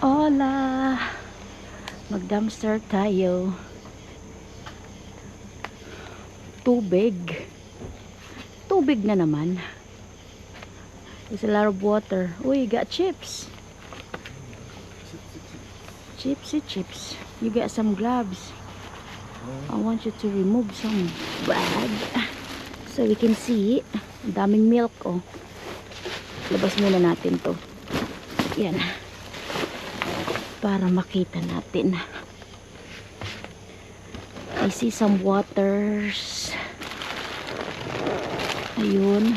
Hola! Mag-dumpster tayo. Tubig. Tubig na naman. There's a lot of water. Uy, got chips. Chips. You got some gloves. I want you to remove some bag so we can see. Ang daming milk, oh. Labas muna natin to. Yan. Para makita natin. I see some waters. Ayun.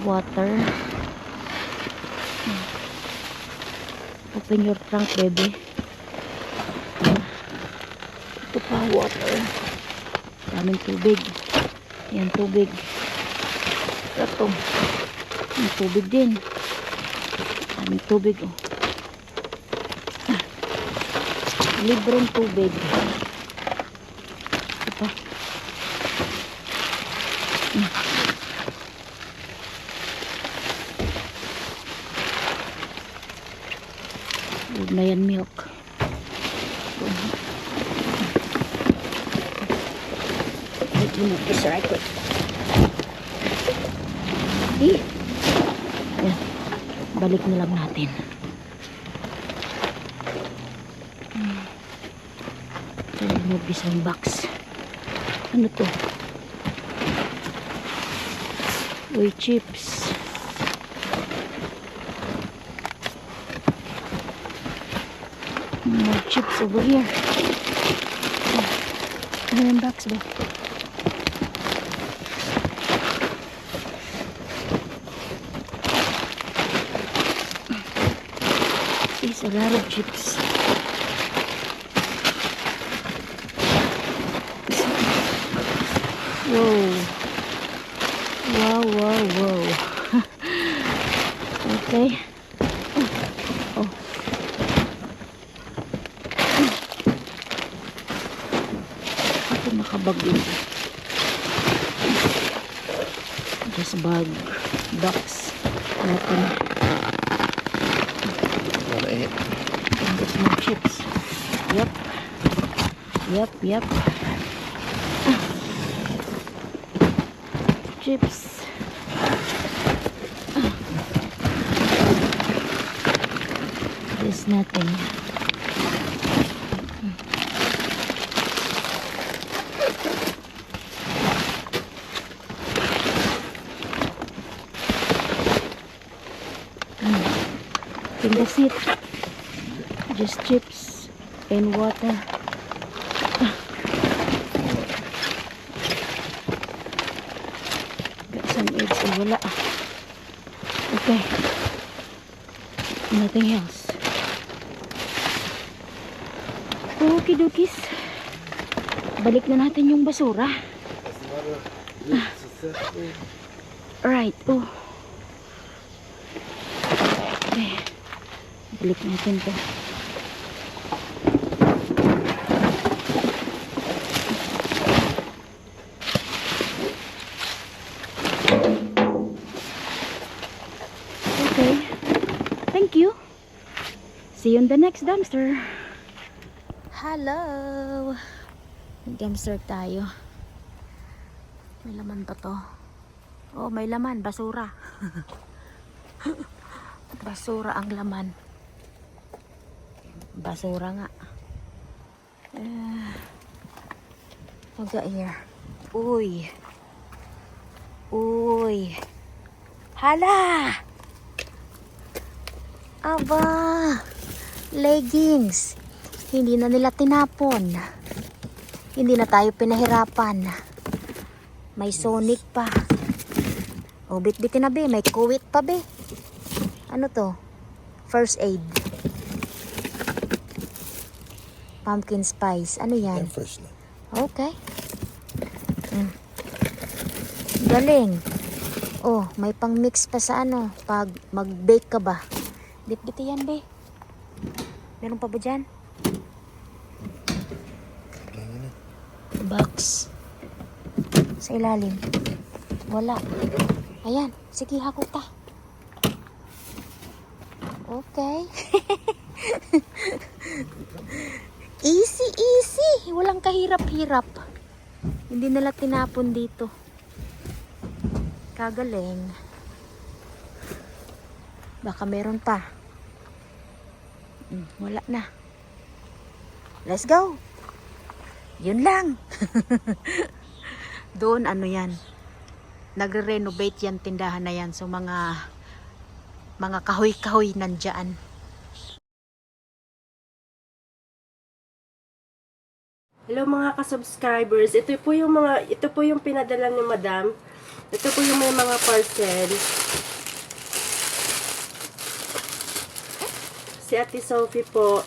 Water. Open your trunk, baby. Ito pa, water. Daming tubig. Yan, tubig. Ito. Yung tubig din. Daming tubig, oh. Libreng tubig. Ito pa. Huwag na yan milk. Wait, remove this right quick. Yan. Balik na lang natin. Remove this one box. Ano to? Uy, chips. More chips over here. Ano yung box ba? There's a lot of chips. Whoa. Wow. Okay. Oh. Ako makabag dito. Just bag. Box. Open. And there's more chips. Yep. Chips. There's nothing. I think that's it. Just chips and water. Got some eggs and wala. Okay. Nothing else. Okay, dokis. Balik na natin yung basura. Right. Oh. Okay. Balik natin to. Okay. Thank you. See you in the next dumpster. Hello. Dumpster tayo. May laman pa to. Oh, may laman. Basura. Basura ang laman. Basura nga. What's that here? Uy. Hala! Aba! Leggings. Hindi na nila tinapon. Hindi na tayo pinahirapan. May Sonic pa. O, bit-bitin na be. May kuwit pa be. Ano to? First aid. Pumpkin spice. Ano yan? Fresh na. Okay. Galing. Oh, may pang mix pa sa ano. Pag mag-bake ka ba? Bit-biti yan be. Meron pa ba dyan? Box. Sa ilalim. Wala. Ayan. Sige, hakuta. Okay. kahirap-hirap. Hindi nila tinapon dito. Kagaling. Baka meron pa. Wala na. Let's go. Yun lang. Doon ano yan. Nagre-renovate yan tindahan na yan. So mga kahoy-kahoy nandyan. Hello mga ka-subscribers. Ito po yung pinadala ni Madam. Ito po yung may mga parcel. Si Ate Sophie po.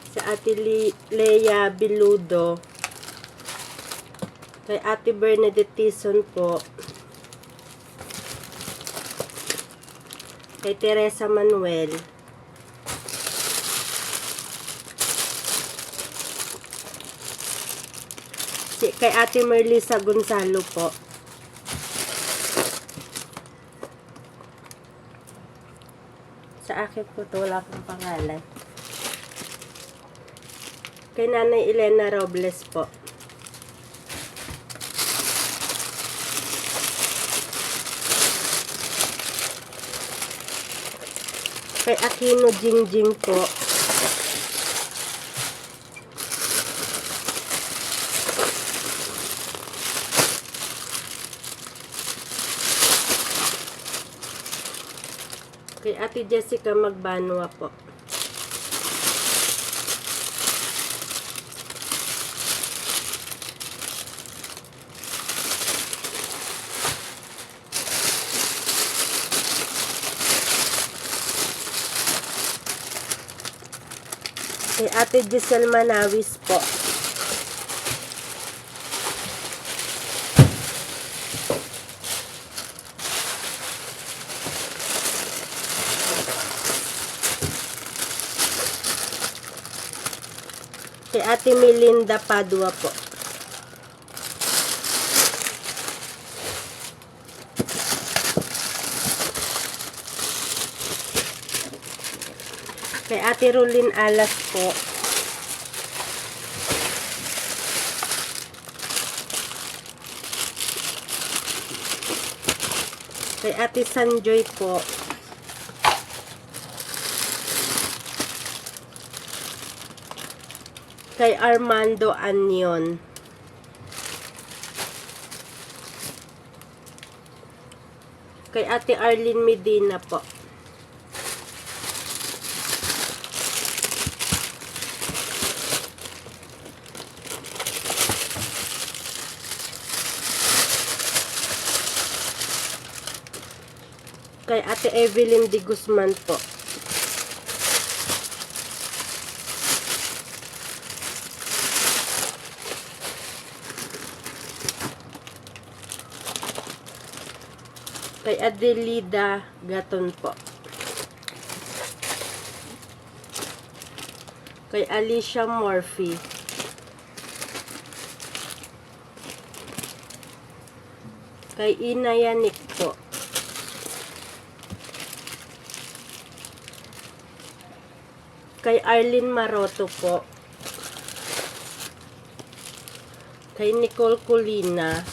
Si Ate Leia Biludo. Kay Ate Bernadette Tison po. Kay Teresa Manuel. Kay Ate Merlisa Gonzalo po. Sa akin po to, wala akong pangalan. Kay Nanay Elena Robles po. Kay Aquino Jingjing po. Kay Ate Jessica Magbanwa po. Kay Ate Giselle Manawis po. Kay Ate Melinda Padua po. Kay Ate Rolin Alas po. Kay Ate Sanjoy po. Kay Armando Anyon. Kay Ate Arlene Medina po. Kay Ate Evelyn de Guzman po. Kay Adelida Gaton po. Kay Alicia Murphy. Kay Ina Yanik po. Kay Arlene Maroto po. Kay Nicole Colina.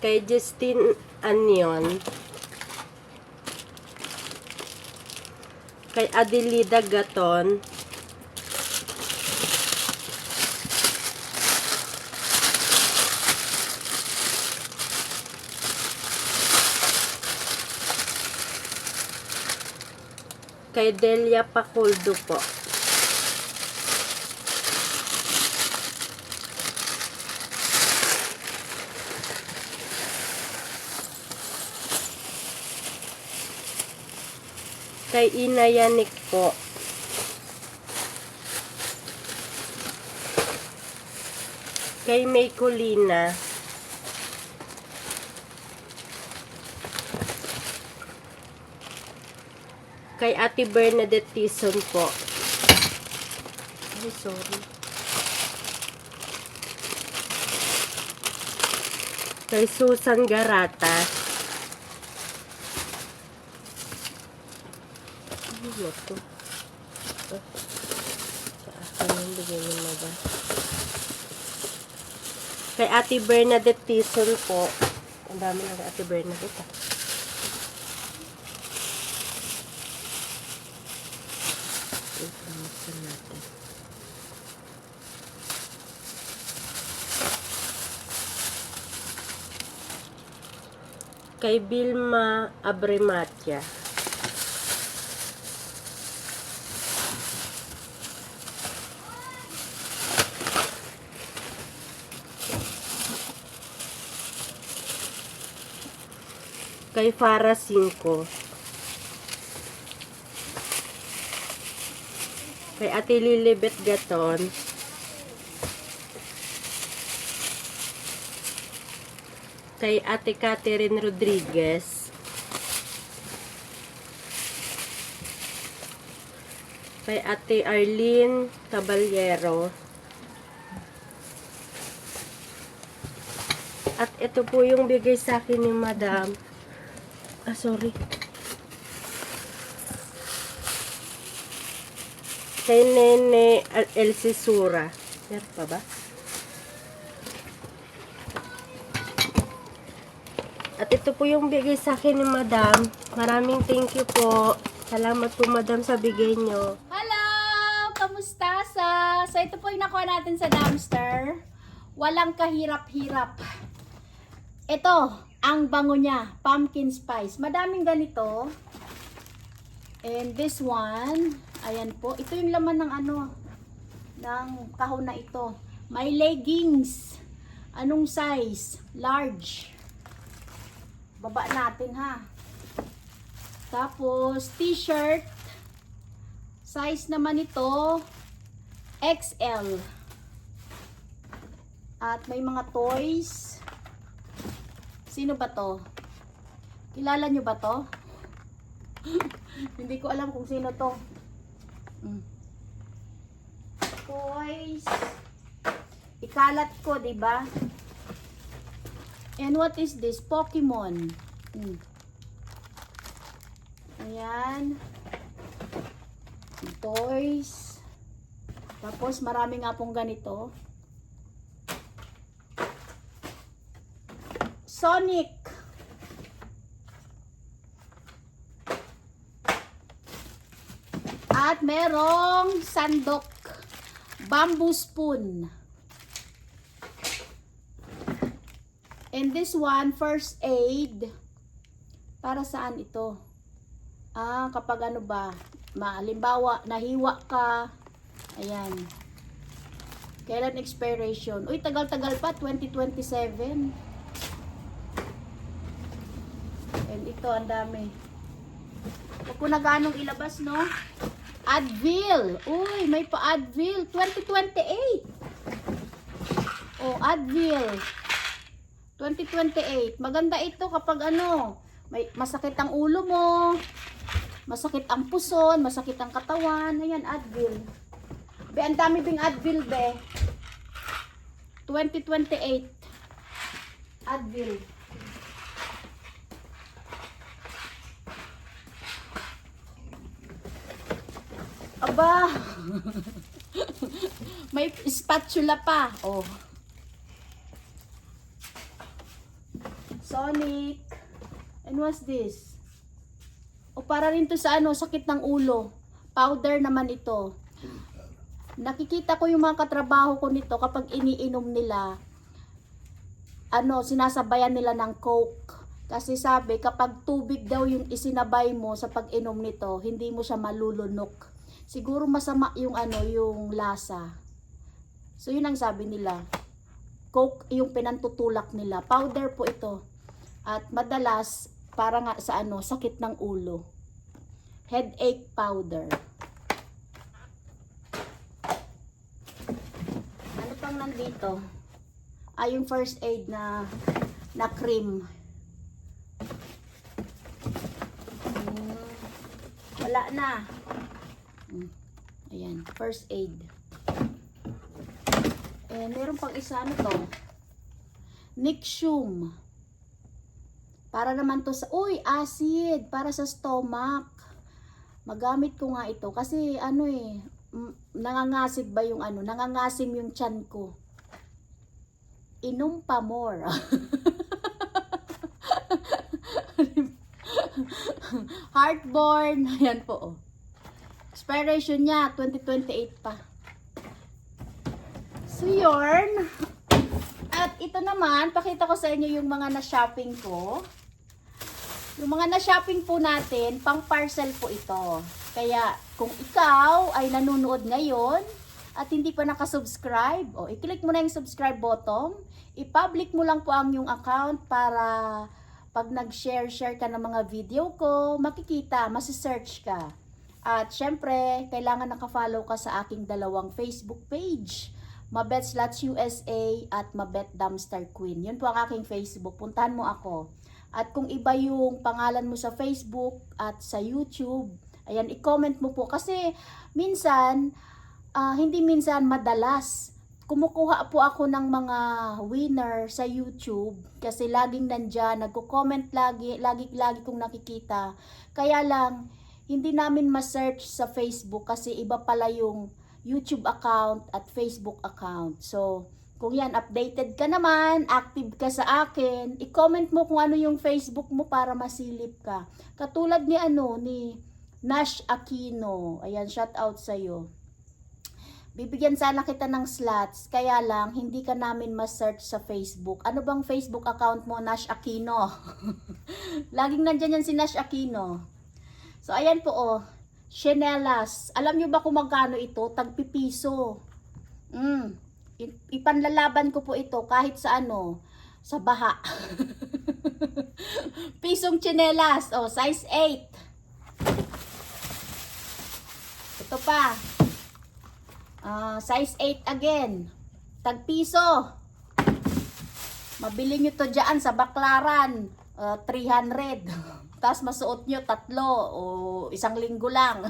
Kay Justine Anyon. Kay Adelida Gaton. Kay Delia Paculdo po. Kay Ina Yanik po. Kay May Colina. Kay Ate Bernadette Tison po. Ay, sorry. Kay Susan Garata. Ano to? Sa akin yung bigay ni Madam. Kay Ate Bernadette Tison po. Ang dami na kay Ate Bernadette. Ito natin. Kay Vilma Abrematia. Kay Farah 5. Kay Ate Lilibet Gaton. Kay Ate Catherine Rodriguez. Kay Ate Arlene Caballero. At ito po yung bigay sa akin ni Madam. Sorry. Kay Nene Elsie Sura. Meron pa ba? At ito po yung bigay sa akin ni Madam. Maraming thank you po. Salamat po, Madam, sa bigay nyo. Hello! Kamusta sa? So ito po yung nakuha natin sa dumpster. Walang kahirap-hirap. Ito, ang bango niya. Pumpkin spice. Madaming ganito. And this one, ayan po. Ito yung laman ng ng kahon na ito. May leggings. Anong size? Large. Baba natin ha. Tapos t-shirt. Size naman ito XL. At may mga toys. Sino ba to? Kilala nyo ba to? Hindi ko alam kung sino to. Toys. Ikalat ko, 'di ba? And what is this? Pokemon. Ayan. Toys. Tapos marami nga pong ganito. Sonic. At merong sandok. Bamboo spoon. And this one, first aid. Para saan ito? Kapag halimbawa, nahiwa ka. Ayan. Kailan expiration? Uy, tagal-tagal pa. 2027. And ito, ang dami. Huwag ko na ganong ilabas, no? Advil. Uy, may pa Advil. 2028. Oh, Advil. 2028. Maganda ito kapag may masakit ang ulo mo, masakit ang puson, masakit ang katawan. Ayan, Advil. Be, ang dami bing Advil, be. 2028. Advil. Aba. May spatula pa. Oh. Sonic. And what's this? O para rin to sa sakit ng ulo. Powder naman ito. Nakikita ko yung mga katrabaho ko nito kapag iniinom nila, sinasabayan nila ng Coke. Kasi sabi, kapag tubig daw yung isinabay mo sa pag-inom nito, hindi mo siya malulunok. Siguro masama yung yung lasa. So yun ang sabi nila. Coke yung pinantutulak nila. Powder po ito. At madalas para nga sa sakit ng ulo. Headache powder. Ano pang nandito? Yung first aid na cream. Wala na. Ayan, first aid. Meron pang isa to. Nexium. Para naman to sa, acid. Para sa stomach. Magamit ko nga ito kasi ano nangangasig ba yung nangangasim yung tiyan ko. Inom pa more. Heartborn. Ayan po, oh. Expiration niya, 2028 pa. So, yun. At ito naman, pakita ko sa inyo yung mga na-shopping ko. Yung mga na-shopping po natin, pang parcel po ito. Kaya, kung ikaw ay nanonood ngayon at hindi pa nakasubscribe, i-click mo na yung subscribe button. I-public mo lang po ang yung account para pag nag-share ka ng mga video ko, makikita, masisearch ka. At syempre, kailangan nakafollow ka sa aking dalawang Facebook page. Mabet Slots USA at Mabet Dumpster Queen. Yun po ang aking Facebook. Puntahan mo ako. At kung iba yung pangalan mo sa Facebook at sa YouTube, ayan, i-comment mo po. Kasi minsan, hindi minsan, madalas, kumukuha po ako ng mga winner sa YouTube kasi laging nandyan, nagko-comment lagi kong nakikita. Kaya lang, hindi namin ma-search sa Facebook kasi iba pala yung YouTube account at Facebook account. So, kung yan, updated ka naman, active ka sa akin, i-comment mo kung ano yung Facebook mo para masilip ka. Katulad ni ni Nash Aquino. Ayan, shout out sa'yo. Bibigyan sana kita ng slots, kaya lang hindi ka namin ma-search sa Facebook. Ano bang Facebook account mo, Nash Aquino? Laging nandyan yan si Nash Aquino. So ayan po Chanelas. Alam nyo ba kung magkano ito? Tagpipiso. Ipanlalaban ko po ito kahit sa sa baha. Pisong chanelas. Size 8. Ito pa. Size 8 again. Tagpiso. Mabili nyo to dyan sa Baklaran. 300. Tapos masuot nyo 3 o 1 linggo lang.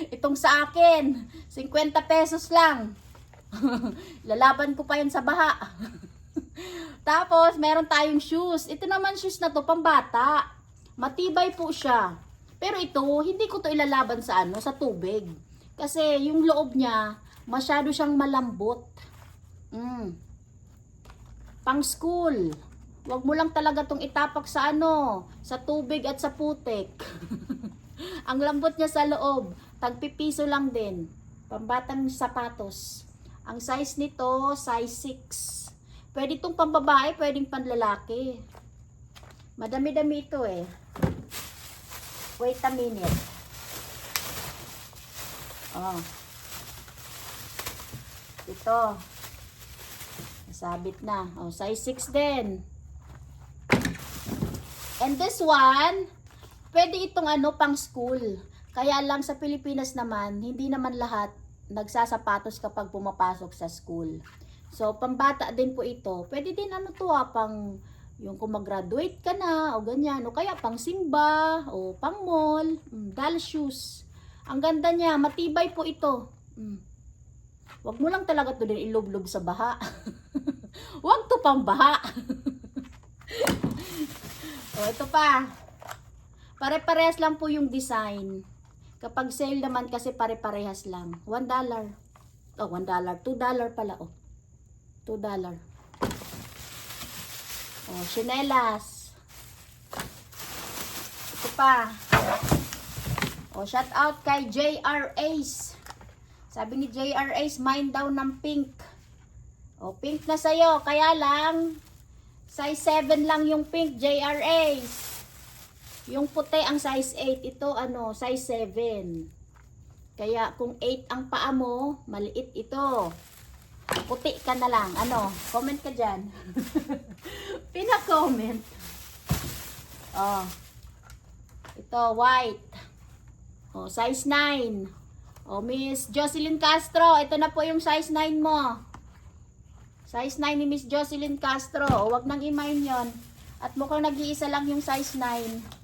Itong sa akin, 50 pesos lang. Lalaban ko pa yun sa baha. Tapos, meron tayong shoes. Ito naman shoes na to, pambata. Matibay po siya. Pero ito, hindi ko to ilalaban sa sa tubig. Kasi yung loob niya, masyado siyang malambot. Pang school. Huwag mo lang talaga tong itapak sa sa tubig at sa putik. Ang lambot niya sa loob. Tagpipiso lang din. Pambatang sapatos. Ang size nito, size 6. Pwede itong pambabae, pwedeng panlalaki. Madami-dami ito Wait a minute. Ito. Nasabit na. Size 6 din. And this one, pwede itong pang school. Kaya lang sa Pilipinas naman, hindi naman lahat nagsasapatos kapag pumapasok sa school. So, pambata din po ito. Pwede din pang yung kung mag-graduate ka na o ganyan. O kaya pang simba o pang mall. Doll shoes. Ang ganda niya. Matibay po ito. Wag mo lang talaga ito din ilublob sa baha. Wag to pang baha. Ito pa. Pare-parehas lang po yung design. Kapag sale naman kasi pare-parehas lang. $1. $1. $2 pala $2. Chinelas. Ito pa. Shout out kay JR Ace. Sabi ni JR Ace, mine daw ng pink. Pink na sa'yo. Kaya lang, size 7 lang yung pink, JR Ace. Yung puti ang size 8. Ito, size 7. Kaya, kung 8 ang paa mo, maliit ito. Puti ka na lang. Comment ka dyan. Pina-comment. Ito, white. Size 9. Miss Jocelyn Castro, ito na po yung size 9 mo. Size 9 ni Miss Jocelyn Castro. Huwag nang i-mine yon. At mukhang nag-iisa lang yung size 9.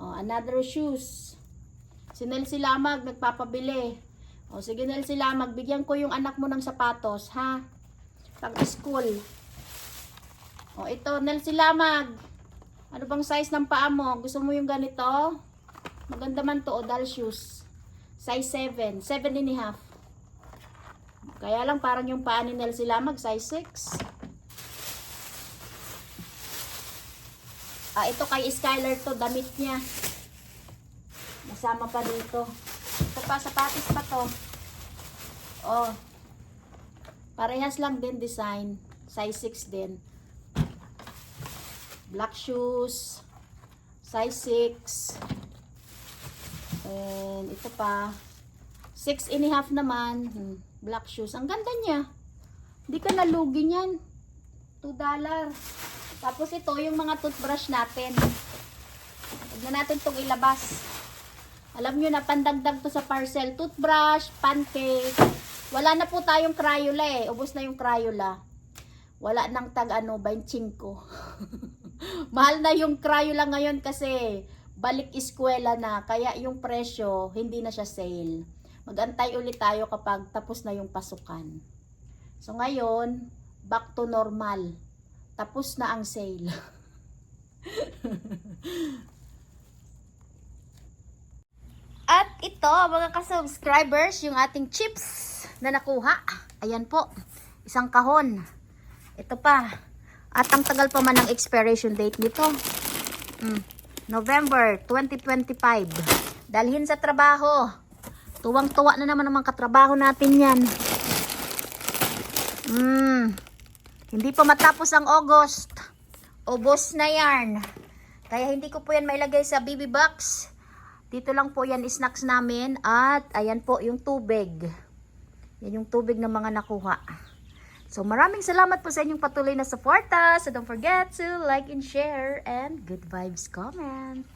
Another shoes. Si Nelsie Lamag nagpapabili. Sige Nelsie Lamag, bigyan ko yung anak mo ng sapatos, ha? Pag school. Ito Nelsie Lamag. Ano bang size ng paa mo? Gusto mo yung ganito? Maganda man to, doll shoes. Size 7. 7.5. Kaya lang parang yung paa ni Nel sila mag size 6. Ito kay Skylar to, damit niya. Masama pa dito. Ito pa, sapatos pa to. Oh. Parehas lang din design. Size 6 din. Black shoes. Size 6. And ito pa. 6.5 naman. Black shoes. Ang ganda niya. Hindi ka nalugi niyan. $2. Tapos ito yung mga toothbrush natin. Huwag na natin itong ilabas. Alam nyo na, pandagdag to sa parcel. Toothbrush, pancake. Wala na po tayong Crayola eh. Ubos na yung Crayola. Wala nang tag 25. Mahal na yung Crayola ngayon kasi balik eskwela na. Kaya yung presyo, hindi na siya sale. Mag-antay ulit tayo kapag tapos na yung pasukan. So ngayon, back to normal. Tapos na ang sale. At ito, mga ka-subscribers, yung ating chips na nakuha. Ayan po, isang kahon. Ito pa. At ang tagal pa man ang expiration date nito. November 2025. Dalhin sa trabaho. Tuwang-tuwa na naman ang mga katrabaho natin yan. Hindi pa matapos ang August. Ubos na yan. Kaya hindi ko po yan mailagay sa BB box. Dito lang po yan snacks namin. At ayan po yung tubig. Yan yung tubig ng mga nakuha. So maraming salamat po sa inyong patuloy na suporta. So don't forget to like and share and good vibes comment.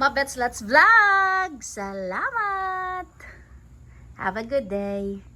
Mabets, let's vlog! Salamat! Have a good day!